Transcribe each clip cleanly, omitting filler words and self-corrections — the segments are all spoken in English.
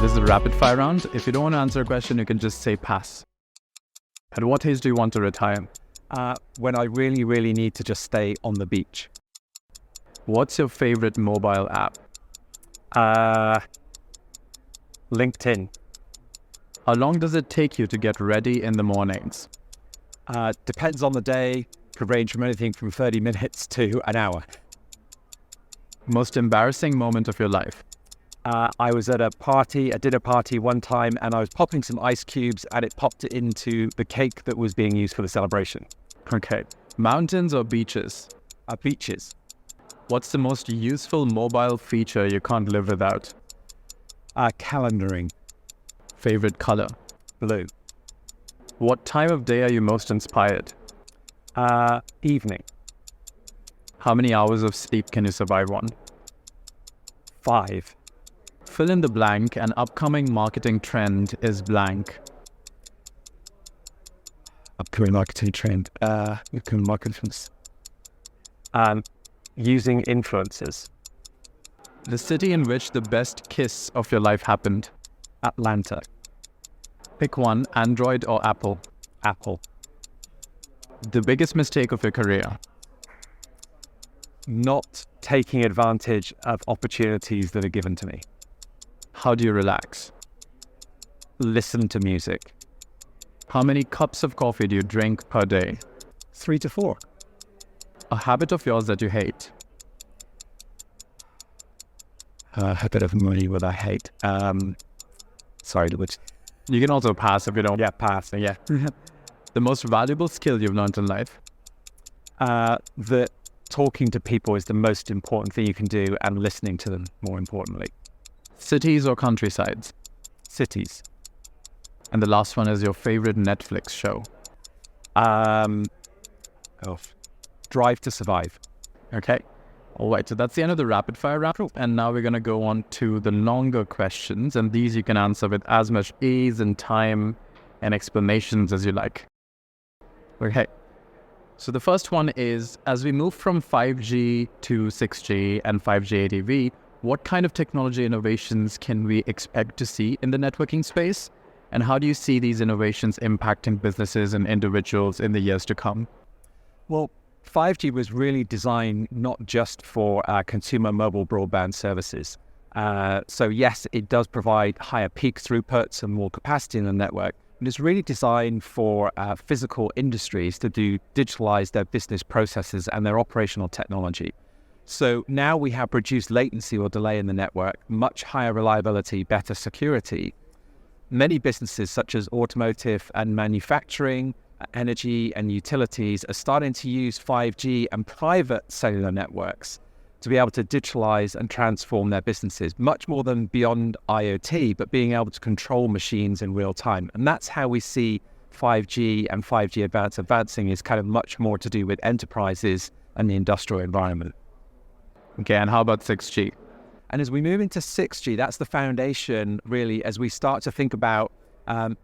This is a rapid fire round. If you don't want to answer a question, you can just say pass. At what age do you want to retire? When I really, really need to just stay on the beach. What's your favorite mobile app? LinkedIn. How long does it take you to get ready in the mornings? Depends on the day. Could range from anything from 30 minutes to an hour. Most embarrassing moment of your life? I was at a dinner party one time, and I was popping some ice cubes, and it popped into the cake that was being used for the celebration. Okay. Mountains or beaches? Beaches. What's the most useful mobile feature you can't live without? Calendaring. Favorite color? Blue. What time of day are you most inspired? Evening. How many hours of sleep can you survive on? 5. Fill in the blank. An upcoming marketing trend is blank. Upcoming marketing trend. Using influencers. The city in which the best kiss of your life happened? Atlanta. Pick one, Android or Apple? Apple. The biggest mistake of your career? Not taking advantage of opportunities that are given to me. How do you relax? Listen to music. How many cups of coffee do you drink per day? 3 to 4. A habit of yours that you hate? A bit of money what I hate. Sorry, which... You can also pass if you don't. Yeah, pass. Yeah. The most valuable skill you've learned in life? That talking to people is the most important thing you can do, and listening to them more importantly. Cities or countrysides? Cities. And the last one is your favorite Netflix show? Drive to Survive. Okay. All right. So that's the end of the rapid fire round. And now we're going to go on to the longer questions. And these you can answer with as much ease and time and explanations as you like. Okay. So the first one is, as we move from 5G to 6G and 5G ADV, what kind of technology innovations can we expect to see in the networking space? And how do you see these innovations impacting businesses and individuals in the years to come? Well, 5G was really designed not just for consumer mobile broadband services. So yes, it does provide higher peak throughputs and more capacity in the network, but it's really designed for physical industries to digitalize their business processes and their operational technology. So now we have reduced latency or delay in the network, much higher reliability, better security. Many businesses such as automotive and manufacturing, energy and utilities are starting to use 5G and private cellular networks to be able to digitalize and transform their businesses, much more than beyond IoT, but being able to control machines in real time. And that's how we see 5G and 5G advancing is kind of much more to do with enterprises and the industrial environment. Okay, and how about 6G? And as we move into 6G, that's the foundation, really, as we start to think about,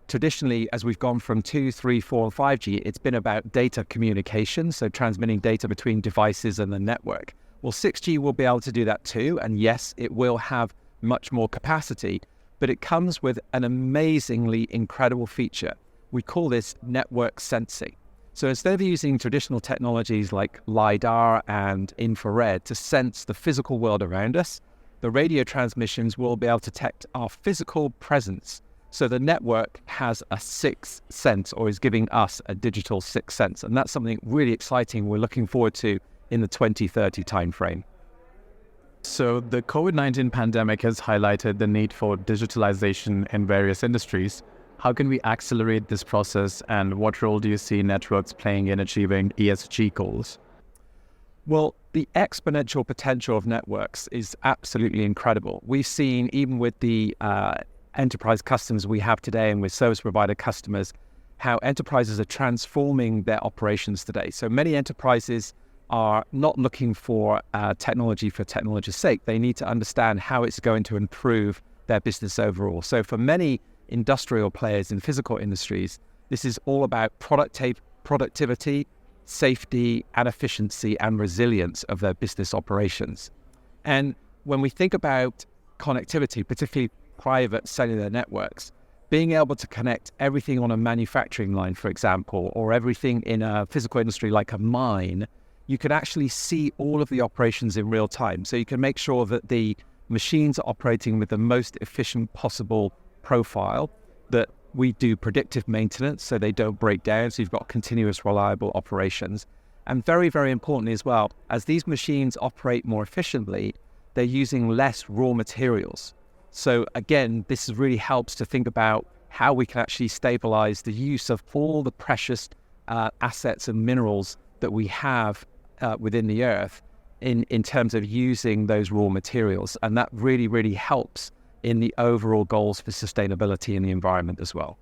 traditionally, as we've gone from 2, 3, 4, and 5G, it's been about data communication, so transmitting data between devices and the network. Well, 6G will be able to do that too, and yes, it will have much more capacity, but it comes with an amazingly incredible feature. We call this network sensing. So instead of using traditional technologies like LiDAR and infrared to sense the physical world around us, the radio transmissions will be able to detect our physical presence. So the network has a sixth sense, or is giving us a digital sixth sense. And that's something really exciting we're looking forward to in the 2030 timeframe. So the COVID-19 pandemic has highlighted the need for digitalization in various industries. How can we accelerate this process, and what role do you see networks playing in achieving ESG goals? Well, the exponential potential of networks is absolutely incredible. We've seen, even with the enterprise customers we have today and with service provider customers, how enterprises are transforming their operations today. So many enterprises are not looking for technology for technology's sake. They need to understand how it's going to improve their business overall. So for many industrial players in physical industries, this is all about productivity, safety, and efficiency and resilience of their business operations. And when we think about connectivity, particularly private cellular networks, being able to connect everything on a manufacturing line, for example, or everything in a physical industry like a mine, you can actually see all of the operations in real time. So you can make sure that the machines are operating with the most efficient possible profile, that we do predictive maintenance so they don't break down, so you've got continuous reliable operations. And very, very importantly as well, as these machines operate more efficiently, they're using less raw materials. So again, this really helps to think about how we can actually stabilize the use of all the precious assets and minerals that we have within the earth in terms of using those raw materials. And that really, really helps in the overall goals for sustainability in the environment as well.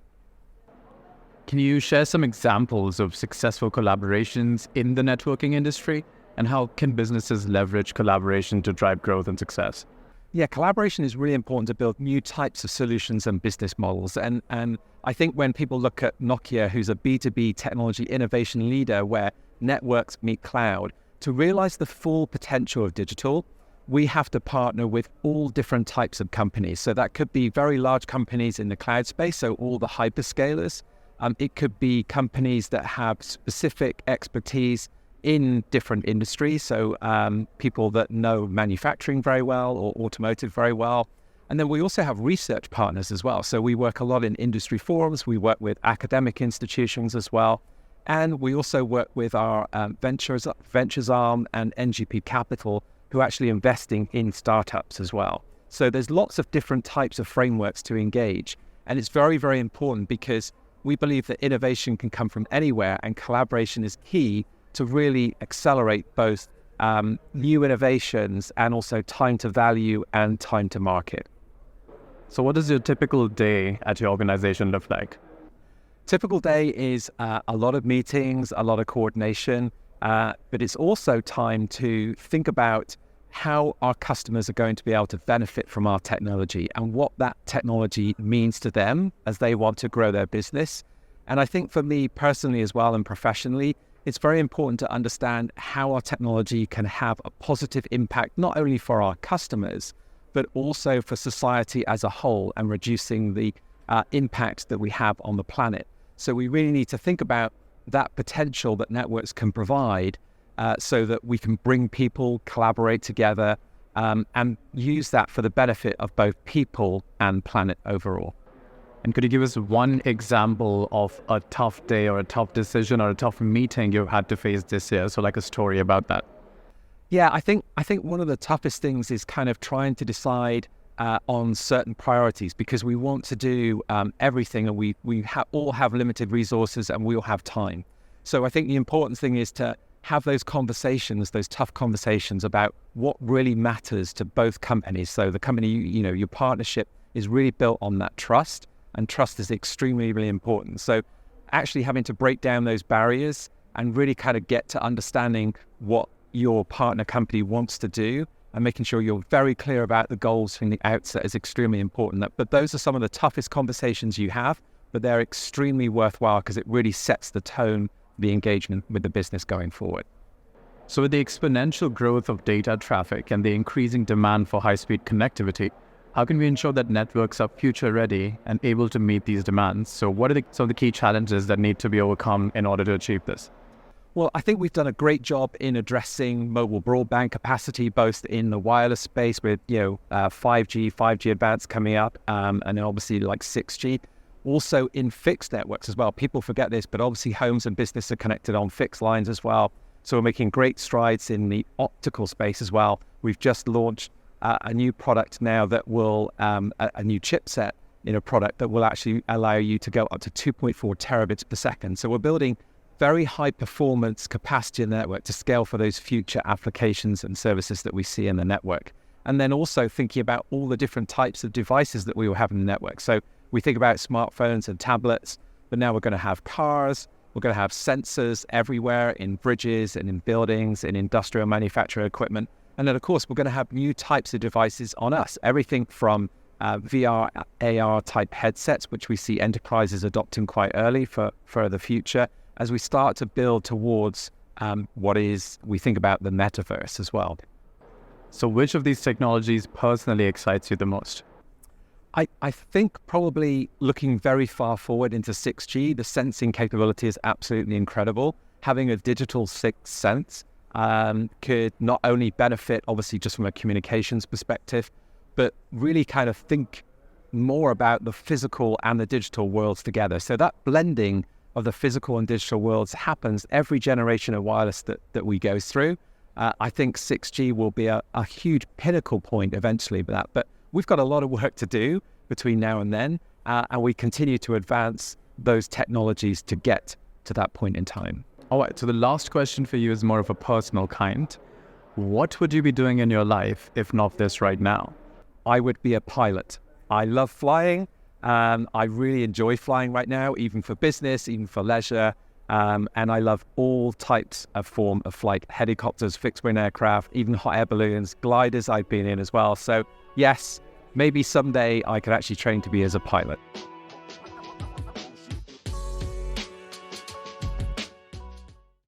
Can you share some examples of successful collaborations in the networking industry? And how can businesses leverage collaboration to drive growth and success? Yeah, collaboration is really important to build new types of solutions and business models. And I think when people look at Nokia, who's a B2B technology innovation leader where networks meet cloud, to realize the full potential of digital, we have to partner with all different types of companies. So that could be very large companies in the cloud space, so all the hyperscalers. It could be companies that have specific expertise in different industries, so people that know manufacturing very well or automotive very well. And then we also have research partners as well. So we work a lot in industry forums, we work with academic institutions as well. And we also work with our ventures arm and NGP Capital, who are actually investing in startups as well. So there's lots of different types of frameworks to engage. And it's very, very important because we believe that innovation can come from anywhere, and collaboration is key to really accelerate both new innovations and also time to value and time to market. So what does your typical day at your organization look like? Typical day is a lot of meetings, a lot of coordination, but it's also time to think about how our customers are going to be able to benefit from our technology and what that technology means to them as they want to grow their business. And I think for me personally as well and professionally, it's very important to understand how our technology can have a positive impact, not only for our customers, but also for society as a whole and reducing the impact that we have on the planet. So we really need to think about that potential that networks can provide so that we can bring people, collaborate together, and use that for the benefit of both people and planet overall. And could you give us one example of a tough day or a tough decision or a tough meeting you've had to face this year? So like a story about that. Yeah, I think one of the toughest things is kind of trying to decide on certain priorities, because we want to do everything, and we all have limited resources and we all have time. So I think the important thing is to have those conversations, those tough conversations about what really matters to both companies. So the company, your partnership is really built on that trust, and trust is extremely, really important. So actually having to break down those barriers and really kind of get to understanding what your partner company wants to do and making sure you're very clear about the goals from the outset is extremely important. But those are some of the toughest conversations you have, but they're extremely worthwhile because it really sets the tone, the engagement with the business going forward. So with the exponential growth of data traffic and the increasing demand for high-speed connectivity, how can we ensure that networks are future-ready and able to meet these demands? So what are some of the key challenges that need to be overcome in order to achieve this? Well, I think we've done a great job in addressing mobile broadband capacity, both in the wireless space with 5G Advanced coming up, and then obviously like 6G. Also in fixed networks as well. People forget this, but obviously homes and business are connected on fixed lines as well. So we're making great strides in the optical space as well. We've just launched a new product now that will, a new chipset in a product that will actually allow you to go up to 2.4 terabits per second. So we're building very high performance capacity in the network to scale for those future applications and services that we see in the network. And then also thinking about all the different types of devices that we will have in the network. So we think about smartphones and tablets, but now we're going to have cars, we're going to have sensors everywhere in bridges and in buildings, in industrial manufacturing equipment. And then of course, we're going to have new types of devices on us, everything from VR, AR type headsets, which we see enterprises adopting quite early for the future, as we start to build towards we think about the metaverse as well. So which of these technologies personally excites you the most? I think probably looking very far forward into 6G, the sensing capability is absolutely incredible. Having a digital sixth sense could not only benefit, obviously, just from a communications perspective, but really kind of think more about the physical and the digital worlds together. So that blending of the physical and digital worlds happens every generation of wireless that we go through. I think 6G will be a huge pinnacle point eventually for that. But we've got a lot of work to do between now and then, and we continue to advance those technologies to get to that point in time. All right, so the last question for you is more of a personal kind. What would you be doing in your life if not this right now? I would be a pilot. I love flying. I really enjoy flying right now, even for business, even for leisure. And I love all types of form of flight, helicopters, fixed-wing aircraft, even hot air balloons, gliders I've been in as well. So yes, maybe someday I could actually train to be as a pilot.